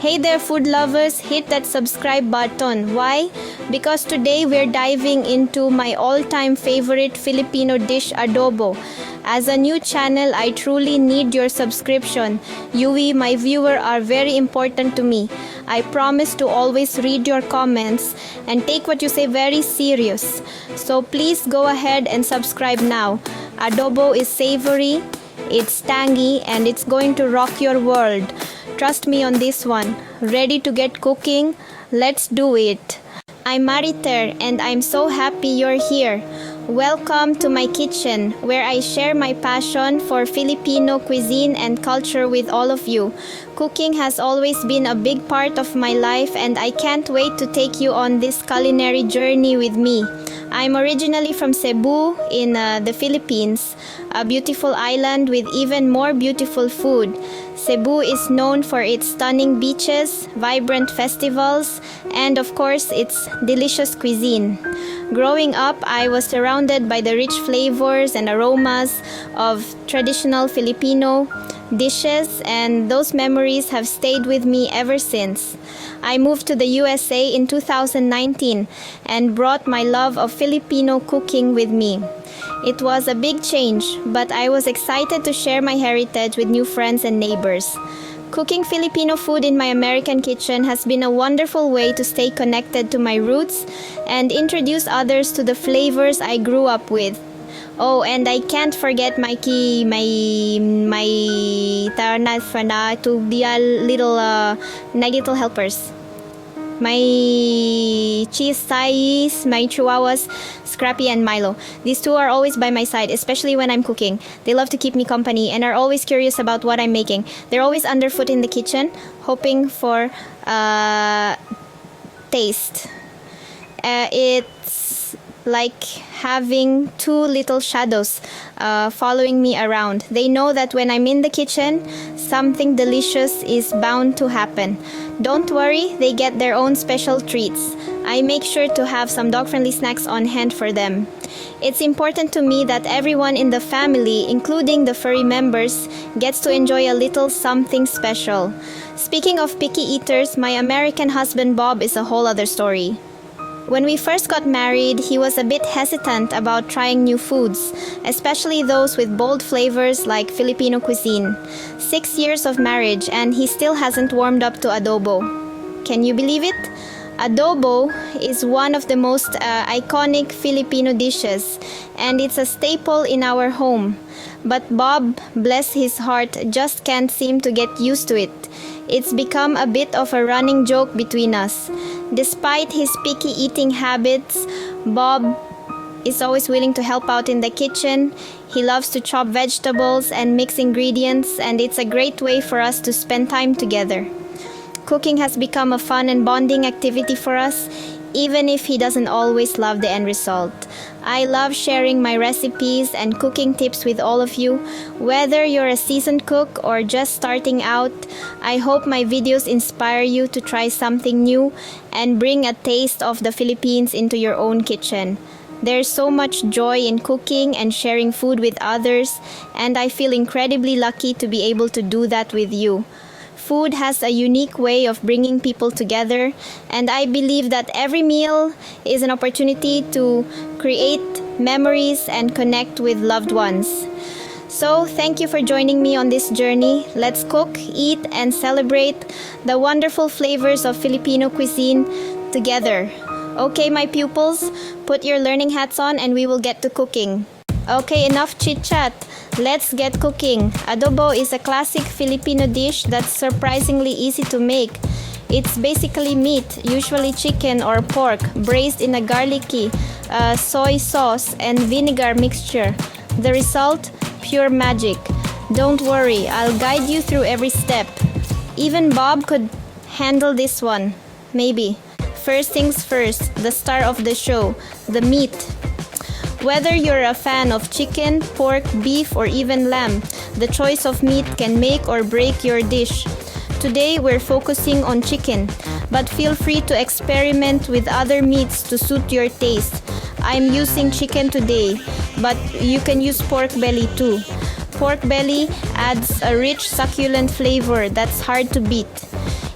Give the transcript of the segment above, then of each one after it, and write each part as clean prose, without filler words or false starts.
Hey there, food lovers, hit that subscribe button. Why? Because today we're diving into my all-time favorite Filipino dish, adobo. As a new channel, I truly need your subscription. You, my viewer, are very important to me. I promise to always read your comments and take what you say very serious. So please go ahead and subscribe now. Adobo is savory, it's tangy, and it's going to rock your world. Trust me on this one. Ready to get cooking? Let's do it. I'm Mariter and I'm so happy you're here. Welcome to my kitchen where I share my passion for Filipino cuisine and culture with all of you. Cooking has always been a big part of my life and I can't wait to take you on this culinary journey with me. I'm originally from Cebu in the Philippines, a beautiful island with even more beautiful food. Cebu is known for its stunning beaches, vibrant festivals, and of course its delicious cuisine. Growing up, I was surrounded by the rich flavors and aromas of traditional Filipino dishes, and those memories have stayed with me ever since. I moved to the USA in 2019 and brought my love of Filipino cooking with me. It was a big change, but I was excited to share my heritage with new friends and neighbors. Cooking Filipino food in my American kitchen has been a wonderful way to stay connected to my roots and introduce others to the flavors I grew up with. Oh, and I can't forget my tarnas for na to be a little little helpers. My cheese sais, my chihuahuas, Scrappy and Milo. These two are always by my side, especially when I'm cooking. They love to keep me company and are always curious about what I'm making. They're always underfoot in the kitchen, hoping for taste. It's like having two little shadows following me around. They know that when I'm in the kitchen, something delicious is bound to happen. Don't worry, they get their own special treats. I make sure to have some dog-friendly snacks on hand for them. It's important to me that everyone in the family, including the furry members, gets to enjoy a little something special. Speaking of picky eaters, my American husband Bob is a whole other story. When we first got married, he was a bit hesitant about trying new foods, especially those with bold flavors like Filipino cuisine. 6 years of marriage and he still hasn't warmed up to adobo. Can you believe it? Adobo is one of the most iconic Filipino dishes and it's a staple in our home. But Bob, bless his heart, just can't seem to get used to it. It's become a bit of a running joke between us. Despite his picky eating habits, Bob is always willing to help out in the kitchen. He loves to chop vegetables and mix ingredients, and it's a great way for us to spend time together. Cooking has become a fun and bonding activity for us, even if he doesn't always love the end result. I love sharing my recipes and cooking tips with all of you. Whether you're a seasoned cook or just starting out, I hope my videos inspire you to try something new and bring a taste of the Philippines into your own kitchen. There's so much joy in cooking and sharing food with others, and I feel incredibly lucky to be able to do that with you. Food has a unique way of bringing people together, and I believe that every meal is an opportunity to create memories and connect with loved ones. So, thank you for joining me on this journey. Let's cook, eat, and celebrate the wonderful flavors of Filipino cuisine together. Okay, my pupils, put your learning hats on and we will get to cooking. Okay, enough chit-chat. Let's get cooking. Adobo is a classic Filipino dish that's surprisingly easy to make. It's basically meat, usually chicken or pork, braised in a garlicky soy sauce and vinegar mixture. The result? Pure magic. Don't worry, I'll guide you through every step. Even Bob could handle this one. Maybe. First things first, the star of the show, the meat. Whether you're a fan of chicken, pork, beef, or even lamb, the choice of meat can make or break your dish. Today, we're focusing on chicken, but feel free to experiment with other meats to suit your taste. I'm using chicken today, but you can use pork belly too. Pork belly adds a rich, succulent flavor that's hard to beat.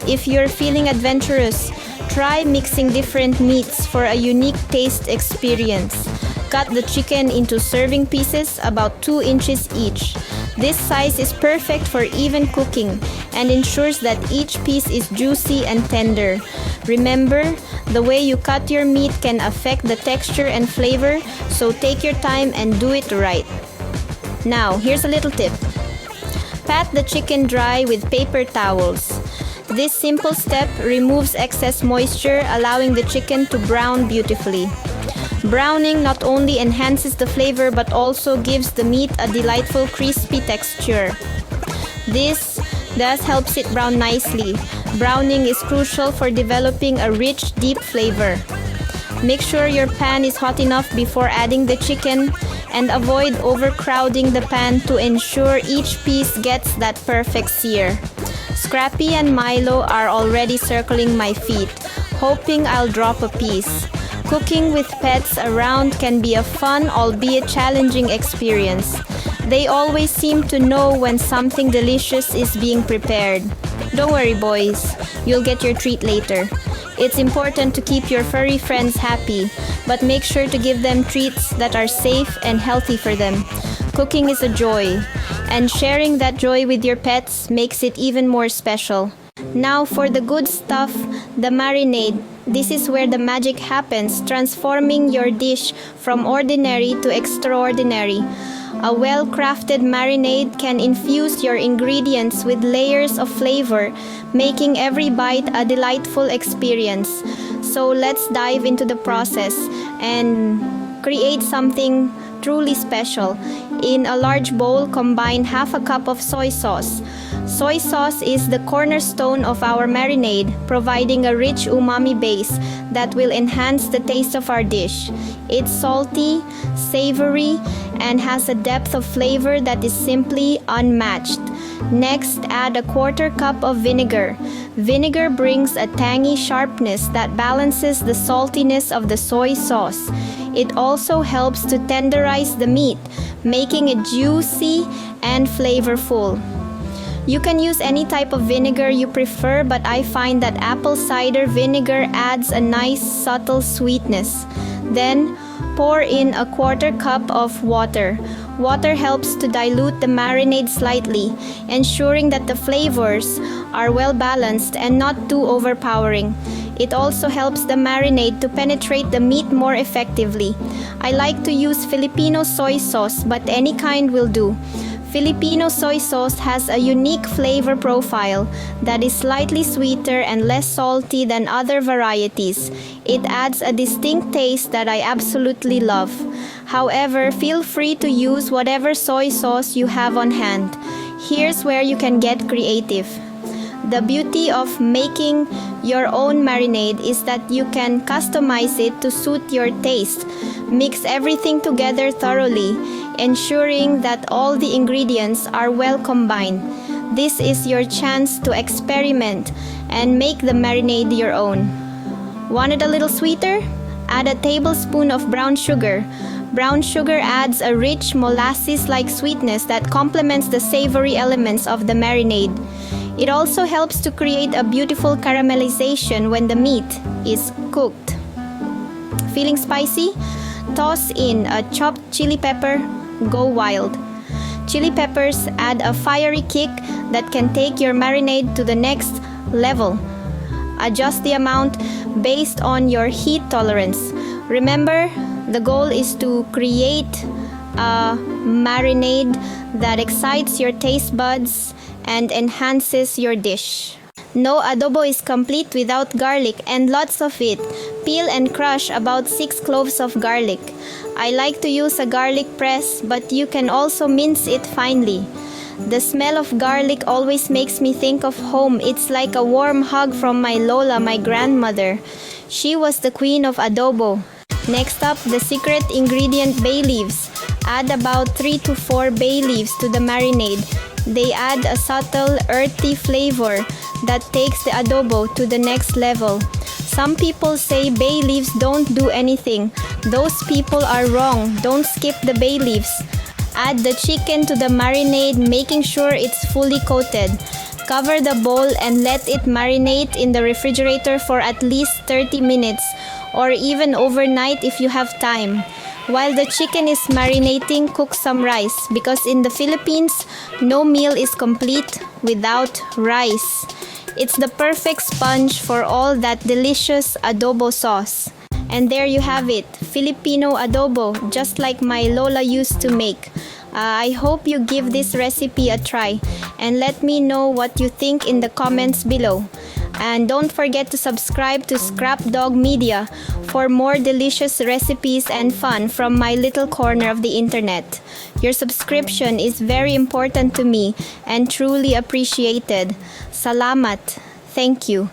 If you're feeling adventurous, try mixing different meats for a unique taste experience. Cut the chicken into serving pieces about 2 inches each. This size is perfect for even cooking and ensures that each piece is juicy and tender. Remember, the way you cut your meat can affect the texture and flavor, so take your time and do it right. Now, here's a little tip. Pat the chicken dry with paper towels. This simple step removes excess moisture, allowing the chicken to brown beautifully. Browning not only enhances the flavor but also gives the meat a delightful crispy texture. This thus helps it brown nicely. Browning is crucial for developing a rich, deep flavor. Make sure your pan is hot enough before adding the chicken and avoid overcrowding the pan to ensure each piece gets that perfect sear. Scrappy and Milo are already circling my feet, hoping I'll drop a piece. Cooking with pets around can be a fun, albeit challenging experience. They always seem to know when something delicious is being prepared. Don't worry, boys. You'll get your treat later. It's important to keep your furry friends happy, but make sure to give them treats that are safe and healthy for them. Cooking is a joy, and sharing that joy with your pets makes it even more special. Now for the good stuff, the marinade. This is where the magic happens, transforming your dish from ordinary to extraordinary. A well-crafted marinade can infuse your ingredients with layers of flavor, making every bite a delightful experience. So let's dive into the process and create something truly special. In a large bowl, combine half a cup of soy sauce. Soy sauce is the cornerstone of our marinade, providing a rich umami base that will enhance the taste of our dish. It's salty, savory, and has a depth of flavor that is simply unmatched. Next, add a 1/4 cup of vinegar. Vinegar brings a tangy sharpness that balances the saltiness of the soy sauce. It also helps to tenderize the meat, making it juicy and flavorful. You can use any type of vinegar you prefer, but I find that apple cider vinegar adds a nice subtle sweetness. Then, pour in a 1/4 cup of water. Water helps to dilute the marinade slightly, ensuring that the flavors are well balanced and not too overpowering. It also helps the marinade to penetrate the meat more effectively. I like to use Filipino soy sauce, but any kind will do. Filipino soy sauce has a unique flavor profile that is slightly sweeter and less salty than other varieties. It adds a distinct taste that I absolutely love. However, feel free to use whatever soy sauce you have on hand. Here's where you can get creative. The beauty of making your own marinade is that you can customize it to suit your taste. Mix everything together thoroughly, ensuring that all the ingredients are well combined. This is your chance to experiment and make the marinade your own. Want it a little sweeter? Add a tablespoon of brown sugar. Brown sugar adds a rich molasses-like sweetness that complements the savory elements of the marinade. It also helps to create a beautiful caramelization when the meat is cooked. Feeling spicy? Toss in a chopped chili pepper. Go wild. Chili peppers add a fiery kick that can take your marinade to the next level. Adjust the amount based on your heat tolerance. Remember, the goal is to create a marinade that excites your taste buds and enhances your dish. No adobo is complete without garlic, and lots of it. Peel and crush about 6 cloves of garlic. I like to use a garlic press, but you can also mince it finely. The smell of garlic always makes me think of home. It's like a warm hug from my Lola, my grandmother. She was the queen of adobo. Next up, the secret ingredient, bay leaves. Add about 3 to 4 bay leaves to the marinade. They add a subtle, earthy flavor that takes the adobo to the next level. Some people say bay leaves don't do anything. Those people are wrong. Don't skip the bay leaves. Add the chicken to the marinade, making sure it's fully coated. Cover the bowl and let it marinate in the refrigerator for at least 30 minutes or even overnight if you have time. While the chicken is marinating, cook some rice because in the Philippines, no meal is complete without rice. It's the perfect sponge for all that delicious adobo sauce. And there you have it, Filipino adobo, just like my Lola used to make. I hope you give this recipe a try and let me know what you think in the comments below. And don't forget to subscribe to Scrap Dog Media for more delicious recipes and fun from my little corner of the internet. Your subscription is very important to me and truly appreciated. Salamat. Thank you.